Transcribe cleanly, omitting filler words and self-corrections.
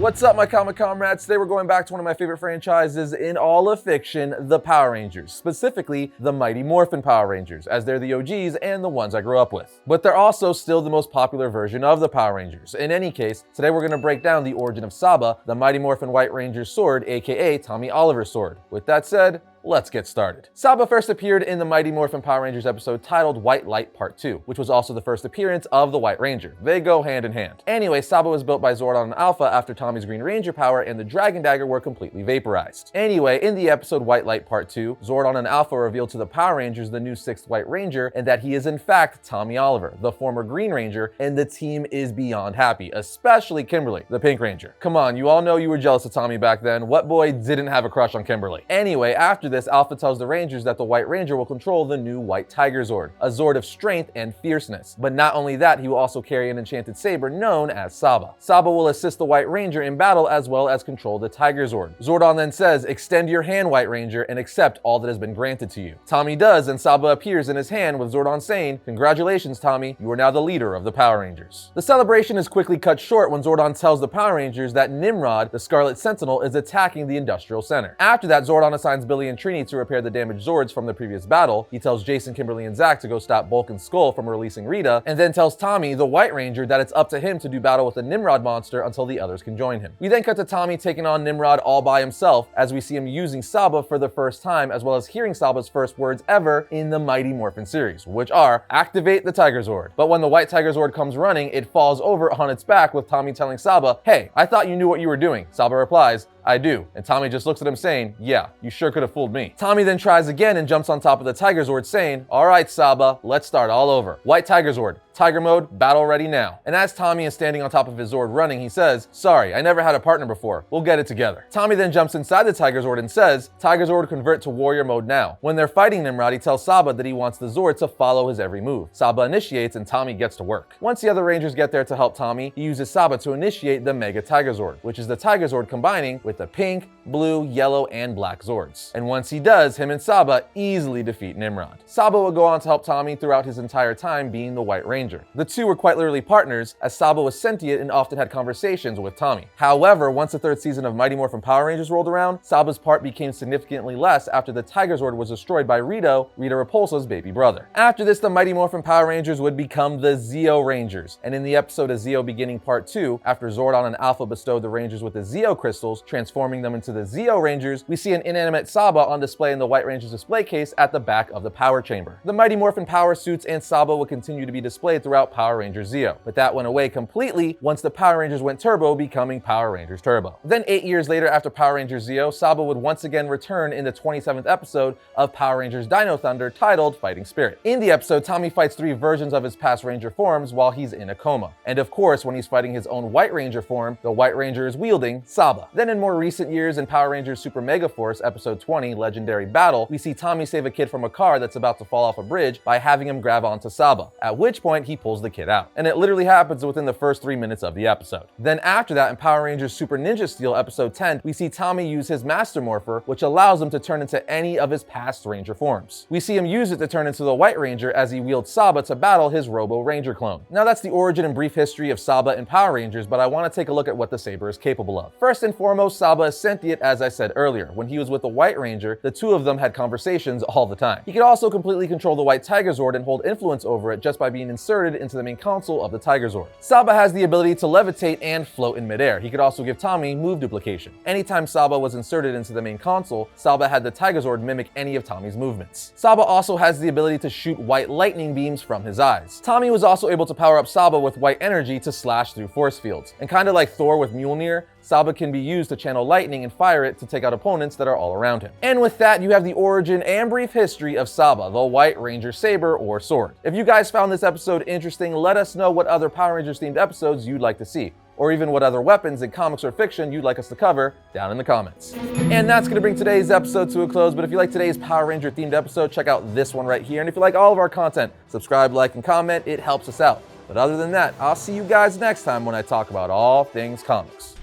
What's up, my comic comrades? Today we're going back to one of my favorite franchises in all of fiction, the Power Rangers. Specifically, the Mighty Morphin Power Rangers, as they're the OGs and the ones I grew up with. But they're also still the most popular version of the Power Rangers. In any case, today we're going to break down the origin of Saba, the Mighty Morphin White Ranger's sword, aka Tommy Oliver's sword. With that said, let's get started. Saba first appeared in the Mighty Morphin Power Rangers episode titled White Light Part 2, which was also the first appearance of the White Ranger. They go hand in hand. Anyway, Saba was built by Zordon and Alpha after Tommy's Green Ranger power and the Dragon Dagger were completely vaporized. Anyway, in the episode White Light Part 2, Zordon and Alpha revealed to the Power Rangers the new 6th White Ranger and that he is in fact Tommy Oliver, the former Green Ranger, and the team is beyond happy, especially Kimberly, the Pink Ranger. Come on, you all know you were jealous of Tommy back then. What boy didn't have a crush on Kimberly? Anyway, after this, Alpha tells the Rangers that the White Ranger will control the new White Tiger Zord, a Zord of strength and fierceness. But not only that, he will also carry an enchanted saber known as Saba. Saba will assist the White Ranger in battle as well as control the Tiger Zord. Zordon then says, "Extend your hand, White Ranger, and accept all that has been granted to you." Tommy does, and Saba appears in his hand with Zordon saying, "Congratulations, Tommy, you are now the leader of the Power Rangers." The celebration is quickly cut short when Zordon tells the Power Rangers that Nimrod, the Scarlet Sentinel, is attacking the Industrial Center. After that, Zordon assigns Billy and Trini to repair the damaged Zords from the previous battle. He tells Jason, Kimberly, and Zach to go stop Bulk and Skull from releasing Rita, and then tells Tommy, the White Ranger, that it's up to him to do battle with the Nimrod monster until the others can join him. We then cut to Tommy taking on Nimrod all by himself, as we see him using Saba for the first time, as well as hearing Saba's first words ever in the Mighty Morphin series, which are, "Activate the Tiger Zord." But when the White Tiger Zord comes running, it falls over on its back with Tommy telling Saba, "Hey, I thought you knew what you were doing." Saba replies, "I do." And Tommy just looks at him saying, "Yeah, you sure could have fooled me." Tommy then tries again and jumps on top of the Tiger Zord saying, "All right, Saba, let's start all over. White Tiger Zord, Tiger mode, battle ready now." And as Tommy is standing on top of his Zord running, he says, "Sorry, I never had a partner before. We'll get it together." Tommy then jumps inside the Tiger Zord and says, "Tiger Zord, convert to warrior mode now." When they're fighting Nimrod, he tells Saba that he wants the Zord to follow his every move. Saba initiates and Tommy gets to work. Once the other Rangers get there to help Tommy, he uses Saba to initiate the Mega Tiger Zord, which is the Tiger Zord combining with the pink, blue, yellow, and black Zords. And once he does, him and Saba easily defeat Nimrod. Saba will go on to help Tommy throughout his entire time being the White Ranger. The two were quite literally partners, as Saba was sentient and often had conversations with Tommy. However, once the third season of Mighty Morphin Power Rangers rolled around, Saba's part became significantly less after the Tiger Zord was destroyed by Rita Repulsa's baby brother. After this, the Mighty Morphin Power Rangers would become the Zeo Rangers, and in the episode of Zeo Beginning Part 2, after Zordon and Alpha bestowed the Rangers with the Zeo crystals, transforming them into the Zeo Rangers, we see an inanimate Saba on display in the White Ranger's display case at the back of the power chamber. The Mighty Morphin power suits and Saba would continue to be displayed throughout Power Rangers Zeo, but that went away completely once the Power Rangers went turbo, becoming Power Rangers Turbo. Then 8 years later, after Power Rangers Zeo, Saba would once again return in the 27th episode of Power Rangers Dino Thunder titled Fighting Spirit. In the episode, Tommy fights 3 versions of his past Ranger forms while he's in a coma. And of course, when he's fighting his own White Ranger form, the White Ranger is wielding Saba. Then in more recent years, in Power Rangers Super Mega Force episode 20, Legendary Battle, we see Tommy save a kid from a car that's about to fall off a bridge by having him grab onto Saba, at which point he pulls the kid out. And it literally happens within the first 3 minutes of the episode. Then after that, in Power Rangers Super Ninja Steel episode 10, we see Tommy use his Master Morpher, which allows him to turn into any of his past Ranger forms. We see him use it to turn into the White Ranger as he wields Saba to battle his Robo Ranger clone. Now that's the origin and brief history of Saba and Power Rangers, but I want to take a look at what the saber is capable of. First and foremost, Saba is sentient, as I said earlier. When he was with the White Ranger, the two of them had conversations all the time. He could also completely control the White Tiger Zord and hold influence over it just by being inserted into the main console of the Tiger Zord. Saba has the ability to levitate and float in midair. He could also give Tommy move duplication. Anytime Saba was inserted into the main console, Saba had the Tiger Zord mimic any of Tommy's movements. Saba also has the ability to shoot white lightning beams from his eyes. Tommy was also able to power up Saba with white energy to slash through force fields. And kinda like Thor with Mjolnir, Saba can be used to channel lightning and fire it to take out opponents that are all around him. And with that, you have the origin and brief history of Saba, the White Ranger saber or sword. If you guys found this episode interesting, let us know what other Power Rangers themed episodes you'd like to see, or even what other weapons in comics or fiction you'd like us to cover down in the comments. And that's going to bring today's episode to a close, but if you like today's Power Ranger themed episode, check out this one right here. And if you like all of our content, subscribe, like, and comment. It helps us out. But other than that, I'll see you guys next time when I talk about all things comics.